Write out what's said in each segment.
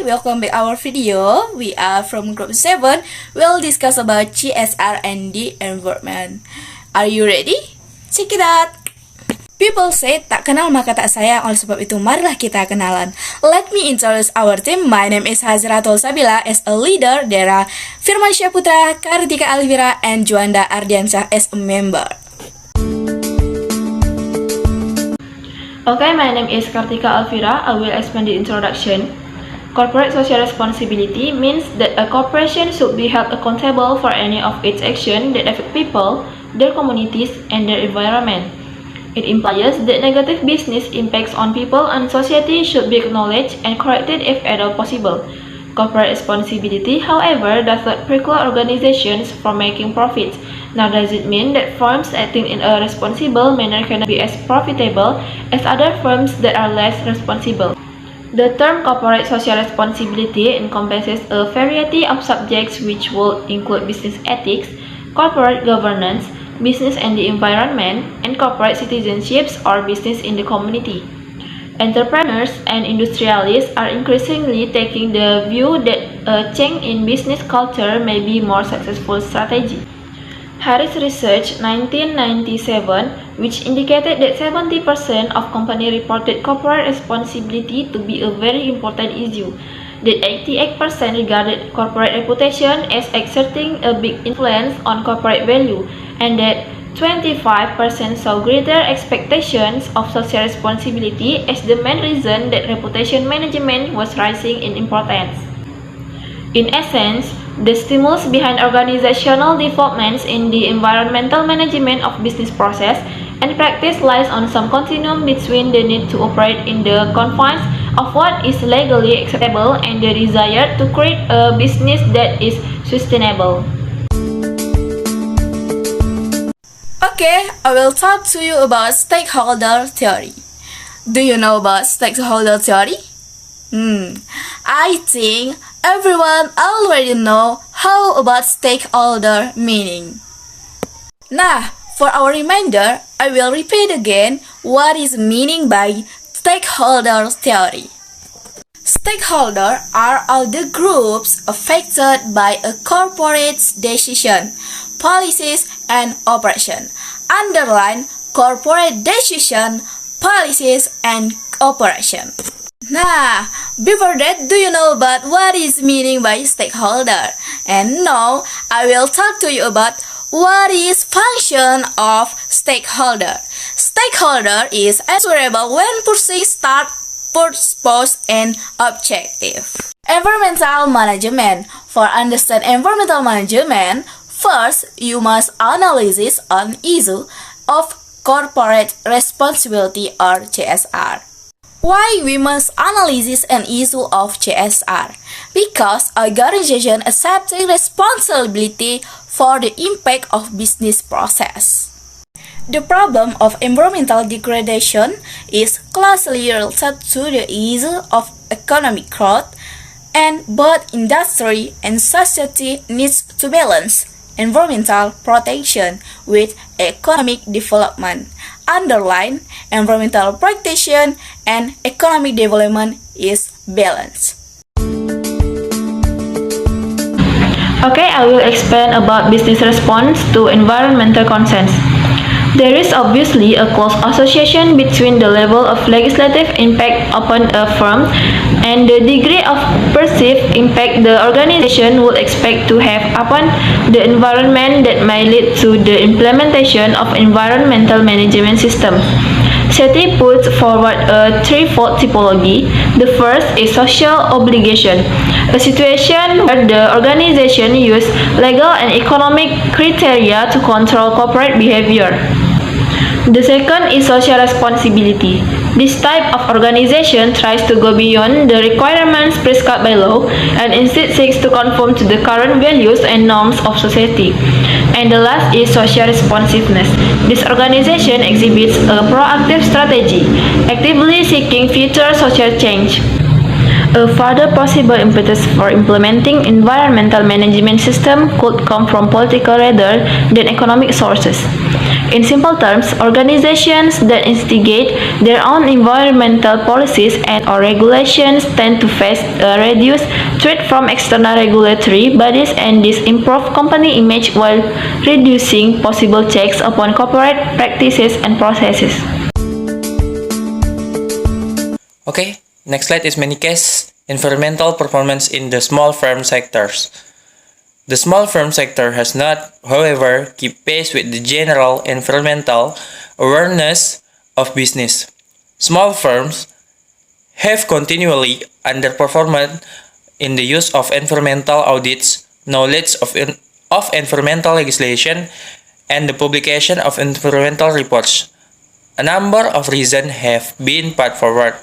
Hi, welcome back our video. We are from group 7. We'll discuss about CSR and the environment. Are you ready? Check it out. People say tak kenal maka tak sayang. Oleh sebab itu marilah kita kenalan. Let me introduce our team. My name is Hazratul Sabila as a leader. There are Firman Syaputra, Kartika Alvira, and Juanda Ardiansyah as a member. Okay, my name is Kartika Alvira. I will explain the introduction. Corporate social responsibility means that a corporation should be held accountable for any of its actions that affect people, their communities, and their environment. It implies that negative business impacts on people and society should be acknowledged and corrected if at all possible. Corporate responsibility, however, does not preclude organizations from making profits, nor does it mean that firms acting in a responsible manner cannot be as profitable as other firms that are less responsible. The term corporate social responsibility encompasses a variety of subjects which will include business ethics, corporate governance, business and the environment, and corporate citizenships or business in the community. Entrepreneurs and industrialists are increasingly taking the view that a change in business culture may be a more successful strategy. Harris Research 1997, which indicated that 70% of companies reported corporate responsibility to be a very important issue, that 88% regarded corporate reputation as exerting a big influence on corporate value, and that 25% saw greater expectations of social responsibility as the main reason that reputation management was rising in importance. In essence, the stimulus behind organizational developments in the environmental management of business process and practice lies on some continuum between the need to operate in the confines of what is legally acceptable and the desire to create a business that is sustainable. Okay, I will talk to you about stakeholder theory. Do you know about stakeholder theory? I think everyone already know how about stakeholder meaning. Nah, for our reminder, I will repeat again what is meaning by stakeholder theory. Stakeholder are all the groups affected by a corporate's decision, policies, and operation. Underline corporate decision, policies, and operation. Nah, before that, do you know about what is meaning by stakeholder? And now, I will talk to you about what is function of stakeholder. Stakeholder is answerable when pursuing start, purpose, and objective. Environmental management. For understand environmental management, first, you must analyze an issue of corporate responsibility or CSR. Why we must analyze an issue of CSR? Because organization accepting responsibility for the impact of business process. The problem of environmental degradation is closely related to the issue of economic growth, and both industry and society needs to balance environmental protection with economic development. Underline, environmental protection and economic development is balanced. Okay, I will explain about business response to environmental concerns. There is obviously a close association between the level of legislative impact upon a firm and the degree of perceived impact the organization would expect to have upon the environment that may lead to the implementation of environmental management systems. SETI puts forward a threefold typology. The first is social obligation, a situation where the organization uses legal and economic criteria to control corporate behavior. The second is social responsibility. This type of organization tries to go beyond the requirements prescribed by law and instead seeks to conform to the current values and norms of society. And the last is social responsiveness. This organization exhibits a proactive strategy, actively seeking future social change. A further possible impetus for implementing environmental management system could come from political rather than economic sources. In simple terms, organizations that instigate their own environmental policies and or regulations tend to face a reduced threat from external regulatory bodies, and this improve company image while reducing possible checks upon corporate practices and processes. Okay, next slide is many case environmental performance in the small firm sectors. The small firm sector has not, however, keep pace with the general environmental awareness of business. Small firms have continually underperformed in the use of environmental audits, knowledge of environmental legislation, and the publication of environmental reports. A number of reasons have been put forward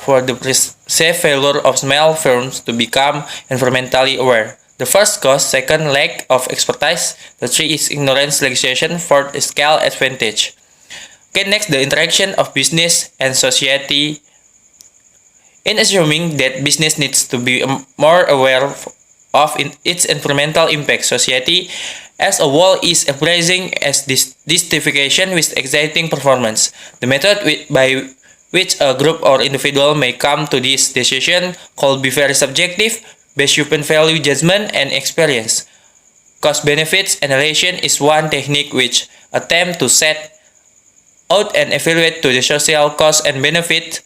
for the perceived failure of small firms to become environmentally aware. The first cause, second, lack of expertise. The three is ignorance legislation. Fourth is scale advantage. Okay, next, the interaction of business and society. In assuming that business needs to be more aware of its environmental impact, society as a whole is embracing as justification with exciting performance. The method by which a group or individual may come to this decision could be very subjective, based upon value judgment and experience. Cost benefits analysis is one technique which attempts to set out and evaluate to the social cost and benefit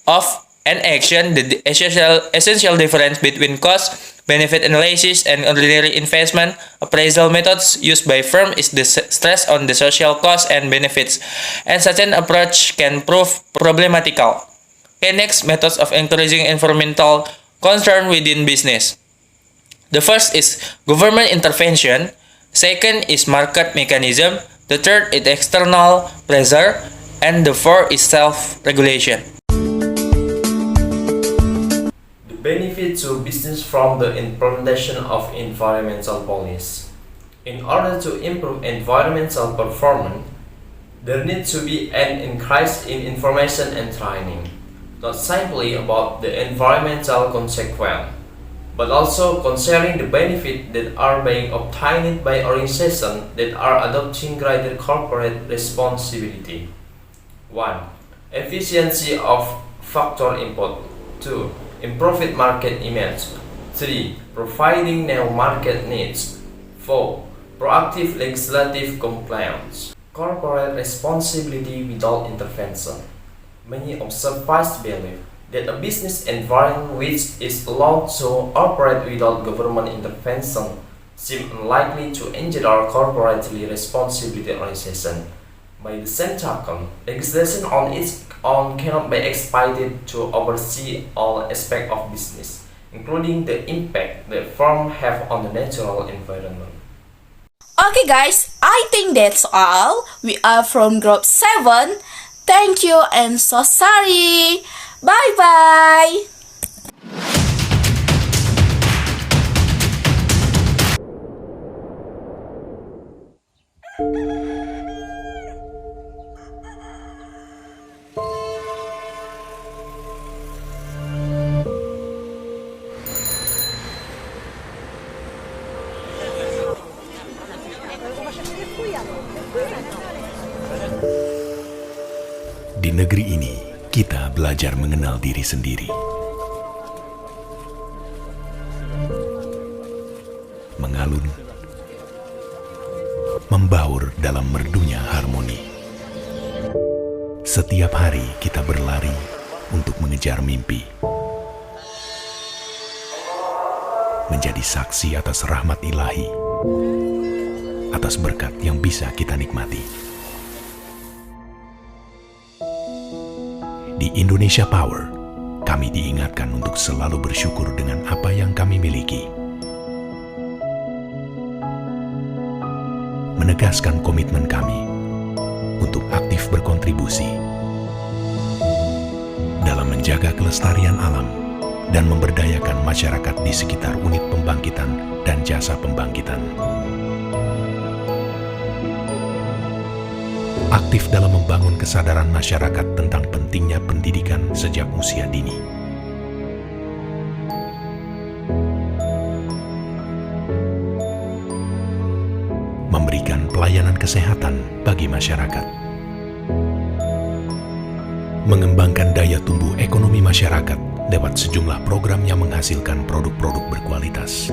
of an action. The essential difference between cost benefit analysis and ordinary investment appraisal methods used by firms is the stress on the social cost and benefits, and such an approach can prove problematical. Okay, next, methods of encouraging environmental concern within business. The first is government intervention, second is market mechanism, the third is external pressure, and the fourth is self-regulation. The benefit to business from the implementation of environmental policies. In order to improve environmental performance, there needs to be an increase in information and training, not simply about the environmental consequence, but also concerning the benefits that are being obtained by organizations that are adopting greater corporate responsibility. 1. Efficiency of factor input. 2. Improved market image. 3. Providing new market needs. 4. Proactive legislative compliance. Corporate responsibility without intervention. Many observers believe that a business environment which is allowed to operate without government intervention seems unlikely to engenders corporately responsibility organization. By the same token, legislation on its own cannot be expected to oversee all aspects of business, including the impact that firms have on the natural environment. Okay guys, I think that's all. We are from group 7. Thank you and so sorry. Bye bye. Di negeri ini, kita belajar mengenal diri sendiri. Mengalun, membaur dalam merdunya harmoni. Setiap hari kita berlari untuk mengejar mimpi. Menjadi saksi atas rahmat ilahi, atas berkat yang bisa kita nikmati. Di Indonesia Power, kami diingatkan untuk selalu bersyukur dengan apa yang kami miliki. Menegaskan komitmen kami untuk aktif berkontribusi dalam menjaga kelestarian alam dan memberdayakan masyarakat di sekitar unit pembangkitan dan jasa pembangkitan. Aktif dalam membangun kesadaran masyarakat tentang pentingnya pendidikan sejak usia dini. pelayanan kesehatan bagi masyarakat. Mengembangkan daya tumbuh ekonomi masyarakat lewat sejumlah program yang menghasilkan produk-produk berkualitas.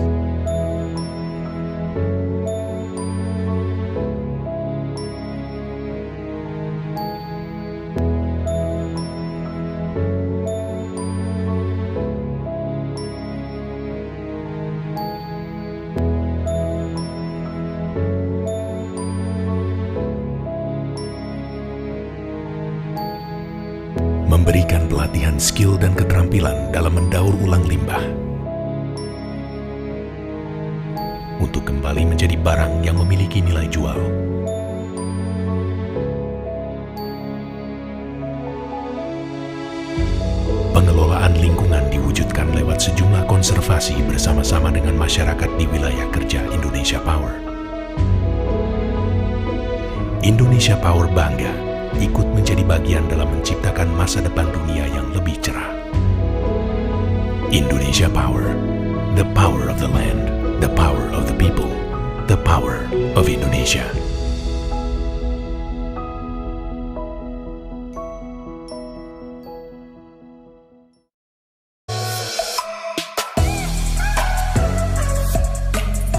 Memberikan pelatihan skill dan keterampilan dalam mendaur ulang limbah untuk kembali menjadi barang yang memiliki nilai jual. Pengelolaan lingkungan diwujudkan lewat sejumlah konservasi bersama-sama dengan masyarakat di wilayah kerja Indonesia Power. Indonesia Power bangga ikut menjadi bagian dalam menciptakan masa depan dunia yang lebih cerah. Indonesia Power, the power of the land, the power of the people, the power of Indonesia.